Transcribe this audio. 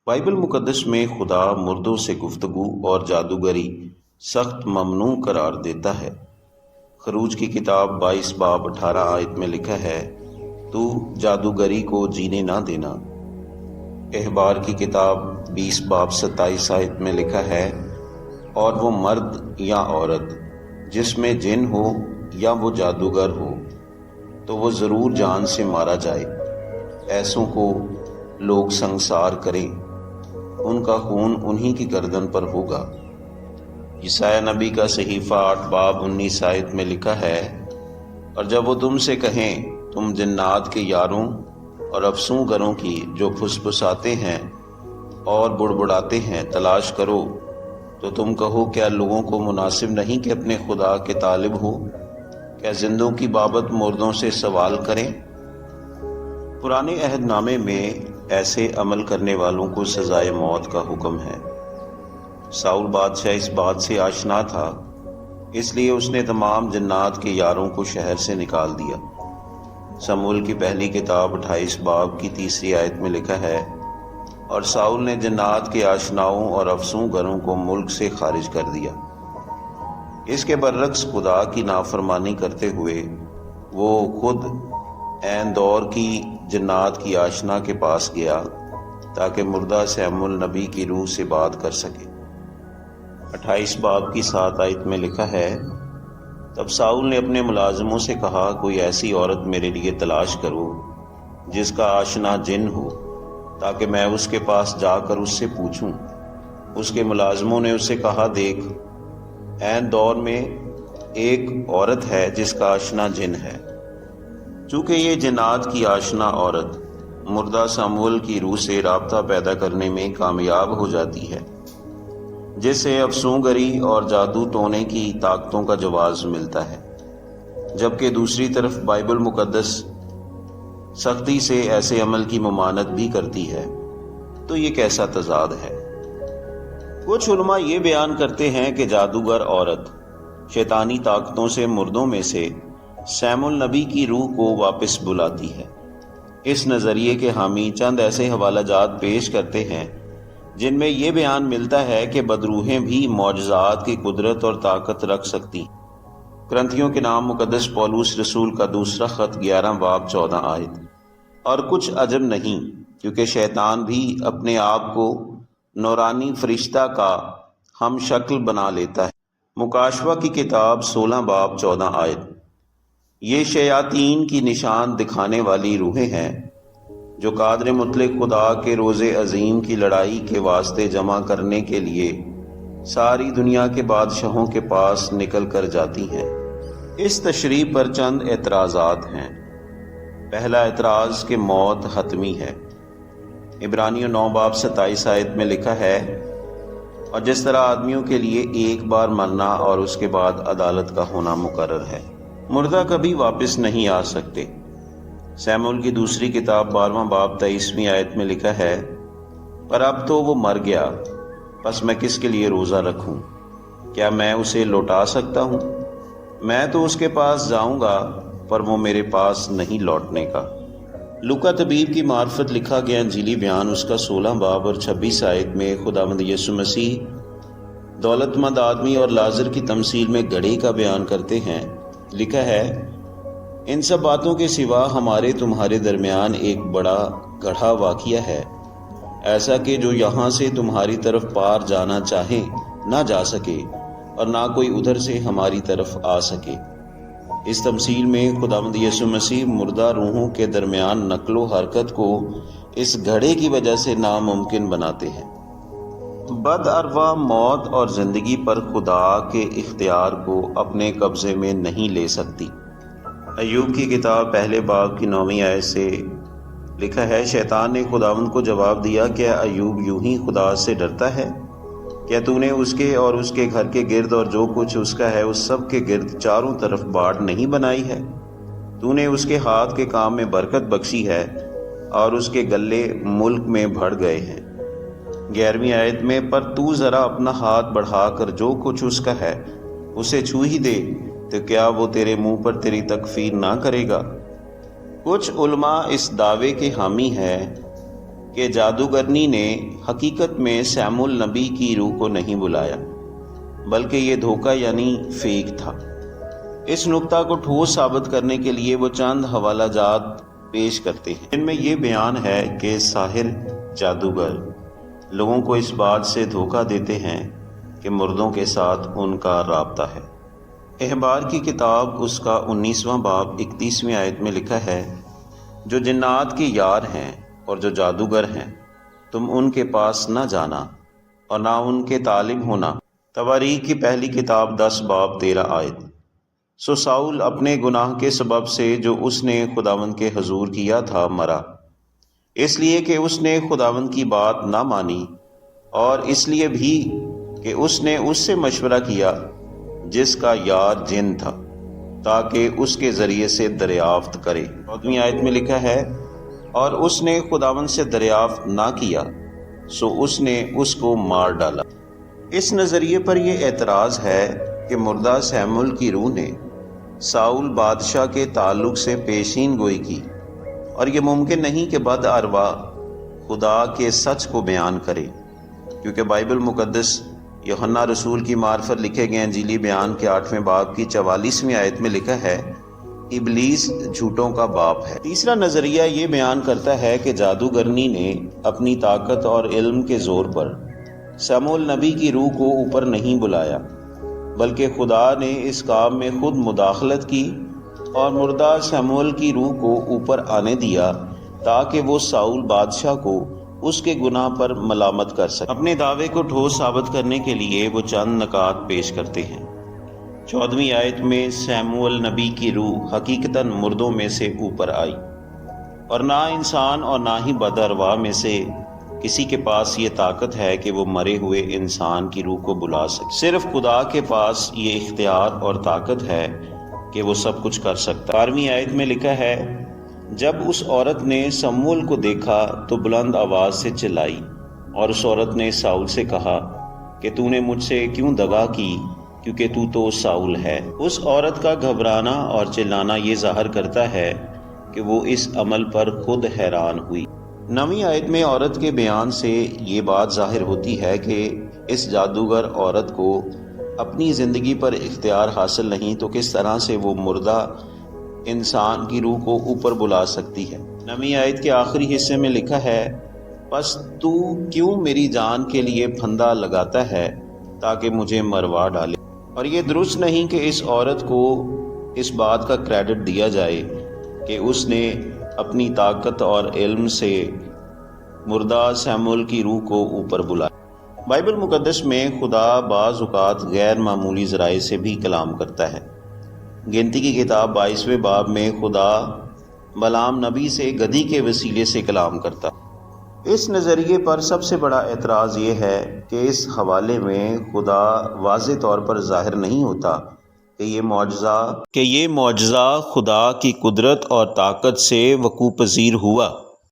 Bible مقدس میں خدا مردوں سے گفتگو اور جادوگری سخت ممنوع قرار دیتا ہے۔ خروج کی کتاب 22 باب 18 آیت میں لکھا ہے، تو جادوگری کو جینے نہ دینا۔ احبار کی کتاب 20 باب 27 آیت میں لکھا ہے، اور وہ مرد یا عورت جس میں جن ہو یا وہ جادوگر ہو تو وہ ضرور جان سے مارا جائے۔ ایسوں کو لوگ سنسار کریں، ان کا خون انہی کی گردن پر ہوگا۔ یسایہ نبی کا صحیفہ 8 باب 19 آیت میں لکھا ہے، اور جب وہ تم سے کہیں تم جنات کے یاروں اور افسوں گروں کی جو پھسپھساتے ہیں اور بڑبڑاتے ہیں تلاش کرو، تو تم کہو کیا لوگوں کو مناسب نہیں کہ اپنے خدا کے طالب ہو؟ کیا زندوں کی بابت مردوں سے سوال کریں؟ پرانے عہد نامے میں ایسے عمل کرنے والوں کو سزائے موت کا حکم ہے۔ ساؤل بادشاہ اس بات سے آشنا تھا، اس لیے اس نے تمام جنات کے یاروں کو شہر سے نکال دیا۔ سموئیل کی پہلی کتاب 28 باب کی 3 آیت میں لکھا ہے، اور ساؤل نے جنات کے آشناؤں اور افسوں گروں کو ملک سے خارج کر دیا۔ اس کے برعکس خدا کی نافرمانی کرتے ہوئے وہ خود این دور کی جنات کی آشنا کے پاس گیا تاکہ مردہ سیموئیل نبی کی روح سے بات کر سکے۔ 28 باب کی 7 آیت میں لکھا ہے، تب ساؤل نے اپنے ملازموں سے کہا، کوئی ایسی عورت میرے لیے تلاش کرو جس کا آشنا جن ہو، تاکہ میں اس کے پاس جا کر اس سے پوچھوں۔ اس کے ملازموں نے اس سے کہا، دیکھ، این دور میں ایک عورت ہے جس کا آشنا جن ہے۔ چونکہ یہ جنات کی آشنا عورت مردہ سموئیل کی روح سے رابطہ پیدا کرنے میں کامیاب ہو جاتی ہے، جس سے افسوں گری اور جادو ٹونے کی طاقتوں کا جواز ملتا ہے، جبکہ دوسری طرف بائبل مقدس سختی سے ایسے عمل کی ممانعت بھی کرتی ہے۔ تو یہ کیسا تضاد ہے؟ کچھ علماء یہ بیان کرتے ہیں کہ جادوگر عورت شیطانی طاقتوں سے مردوں میں سے سیموئیل نبی کی روح کو واپس بلاتی ہے۔ اس نظریے کے حامی چند ایسے حوالہ جات پیش کرتے ہیں جن میں یہ بیان ملتا ہے کہ بدروحیں بھی معجزات کی قدرت اور طاقت رکھ سکتی۔ کرنتھیوں کے نام مقدس پولس رسول کا دوسرا خط 11 باب 14 آیت۔ اور کچھ عجب نہیں، کیونکہ شیطان بھی اپنے آپ کو نورانی فرشتہ کا ہم شکل بنا لیتا ہے۔ مکاشفہ کی کتاب 16 باب 14 آیت۔ یہ شیاطین کی نشان دکھانے والی روحیں ہیں جو قادر مطلق خدا کے روز عظیم کی لڑائی کے واسطے جمع کرنے کے لیے ساری دنیا کے بادشاہوں کے پاس نکل کر جاتی ہیں۔ اس تشریح پر چند اعتراضات ہیں۔ پہلا اعتراض کہ موت حتمی ہے۔ عبرانیوں 9 باب 27 آیت میں لکھا ہے، اور جس طرح آدمیوں کے لیے ایک بار مرنا اور اس کے بعد عدالت کا ہونا مقرر ہے، مردہ کبھی واپس نہیں آ سکتے۔ سیموئیل کی دوسری کتاب 12 باب 23 آیت میں لکھا ہے، پر اب تو وہ مر گیا، پس میں کس کے لیے روزہ رکھوں؟ کیا میں اسے لوٹا سکتا ہوں؟ میں تو اس کے پاس جاؤں گا، پر وہ میرے پاس نہیں لوٹنے کا۔ لوکا طبیب کی معرفت لکھا گیا انجیلی بیان اس کا 16 باب اور 26 آیت میں خداوند یسوع مسیح دولت مند آدمی اور لازر کی تمثیل میں گڑھے کا بیان کرتے ہیں۔ لکھا ہے، ان سب باتوں کے سوا ہمارے تمہارے درمیان ایک بڑا گڑھا واقعہ ہے، ایسا کہ جو یہاں سے تمہاری طرف پار جانا چاہے نہ جا سکے، اور نہ کوئی ادھر سے ہماری طرف آ سکے۔ اس تمثیل میں خداوند یسوع مسیح مردہ روحوں کے درمیان نقل و حرکت کو اس گھڑے کی وجہ سے ناممکن بناتے ہیں۔ بد ارواح موت اور زندگی پر خدا کے اختیار کو اپنے قبضے میں نہیں لے سکتی۔ ایوب کی کتاب پہلے باب کی 9 آیت سے لکھا ہے، شیطان نے خداوند کو جواب دیا، کیا ایوب یوں ہی خدا سے ڈرتا ہے؟ کیا تو نے اس کے اور اس کے گھر کے گرد اور جو کچھ اس کا ہے اس سب کے گرد چاروں طرف باڑ نہیں بنائی ہے؟ تو نے اس کے ہاتھ کے کام میں برکت بخشی ہے، اور اس کے گلے ملک میں بڑھ گئے ہیں۔ 11ویں آیت میں، پر تو ذرا اپنا ہاتھ بڑھا کر جو کچھ اس کا ہے اسے چھو ہی دے، تو کیا وہ تیرے منہ پر تیری تکفیر نہ کرے گا؟ کچھ علماء اس دعوے کے حامی ہیں کہ جادوگرنی نے حقیقت میں سیمول نبی کی روح کو نہیں بلایا، بلکہ یہ دھوکہ یعنی فیک تھا۔ اس نکتہ کو ٹھوس ثابت کرنے کے لیے وہ چند حوالہ جات پیش کرتے ہیں، ان میں یہ بیان ہے کہ ساحر جادوگر لوگوں کو اس بات سے دھوکہ دیتے ہیں کہ مردوں کے ساتھ ان کا رابطہ ہے۔ احبار کی کتاب اس کا 19واں باب 31ویں آیت میں لکھا ہے، جو جنات کے یار ہیں اور جو جادوگر ہیں تم ان کے پاس نہ جانا اور نہ ان کے طالب ہونا۔ تواریخ کی پہلی کتاب 10 باب 13 آیت۔ سو ساؤل اپنے گناہ کے سبب سے جو اس نے خداوند کے حضور کیا تھا مرا، اس لیے کہ اس نے خداوند کی بات نہ مانی، اور اس لیے بھی کہ اس نے اس سے مشورہ کیا جس کا یار جن تھا، تاکہ اس کے ذریعے سے دریافت کرے۔ 14ویں آیت میں لکھا ہے، اور اس نے خداوند سے دریافت نہ کیا سو اس نے اس کو مار ڈالا۔ اس نظریے پر یہ اعتراض ہے کہ مردہ سیمول کی روح نے ساؤل بادشاہ کے تعلق سے پیشین گوئی کی، اور یہ ممکن نہیں کہ بد ارواح خدا کے سچ کو بیان کرے، کیونکہ بائبل مقدس یوحنا رسول کی معرفت لکھے گئے انجیلی بیان کے 8ویں باب کی 44ویں آیت میں لکھا ہے، ابلیس جھوٹوں کا باپ ہے۔ تیسرا نظریہ یہ بیان کرتا ہے کہ جادوگرنی نے اپنی طاقت اور علم کے زور پر سیمول نبی کی روح کو اوپر نہیں بلایا، بلکہ خدا نے اس کام میں خود مداخلت کی اور مردہ سیمول کی روح کو اوپر آنے دیا تاکہ وہ ساؤل بادشاہ کو اس کے گناہ پر ملامت کر سکے۔ اپنے دعوے کو ٹھوس ثابت کرنے کے لیے وہ چند نکات پیش کرتے ہیں۔ 14ویں آیت میں سیمول نبی کی روح حقیقتاً مردوں میں سے اوپر آئی، اور نہ انسان اور نہ ہی بد ارواح میں سے کسی کے پاس یہ طاقت ہے کہ وہ مرے ہوئے انسان کی روح کو بلا سکے۔ صرف خدا کے پاس یہ اختیار اور طاقت ہے کہ وہ سب کچھ کر سکتا۔ 12ویں آیت میں لکھا ہے، جب اس عورت نے سموئیل کو دیکھا تو بلند آواز سے چلائی، اور اس عورت نے ساؤل سے کہا کہ تو نے مجھ سے کیوں دغا کی، کیونکہ تو ساؤل ہے۔ اس عورت کا گھبرانا اور چلانا یہ ظاہر کرتا ہے کہ وہ اس عمل پر خود حیران ہوئی۔ 9ویں آیت میں عورت کے بیان سے یہ بات ظاہر ہوتی ہے کہ اس جادوگر عورت کو اپنی زندگی پر اختیار حاصل نہیں، تو کس طرح سے وہ مردہ انسان کی روح کو اوپر بلا سکتی ہے۔ 9ویں آیت کے آخری حصے میں لکھا ہے، پس تو کیوں میری جان کے لیے پھندا لگاتا ہے تاکہ مجھے مروا ڈالے۔ اور یہ درست نہیں کہ اس عورت کو اس بات کا کریڈٹ دیا جائے کہ اس نے اپنی طاقت اور علم سے مردہ سیمول کی روح کو اوپر بلایا۔ بائبل مقدس میں خدا بعض اوقات غیر معمولی ذرائع سے بھی کلام کرتا ہے۔ گنتی کی کتاب 22ویں باب میں خدا بلام نبی سے گدھی کے وسیلے سے کلام کرتا ہے۔ اس نظریے پر سب سے بڑا اعتراض یہ ہے کہ اس حوالے میں خدا واضح طور پر ظاہر نہیں ہوتا کہ یہ معجزہ خدا کی قدرت اور طاقت سے وقوع پذیر ہوا۔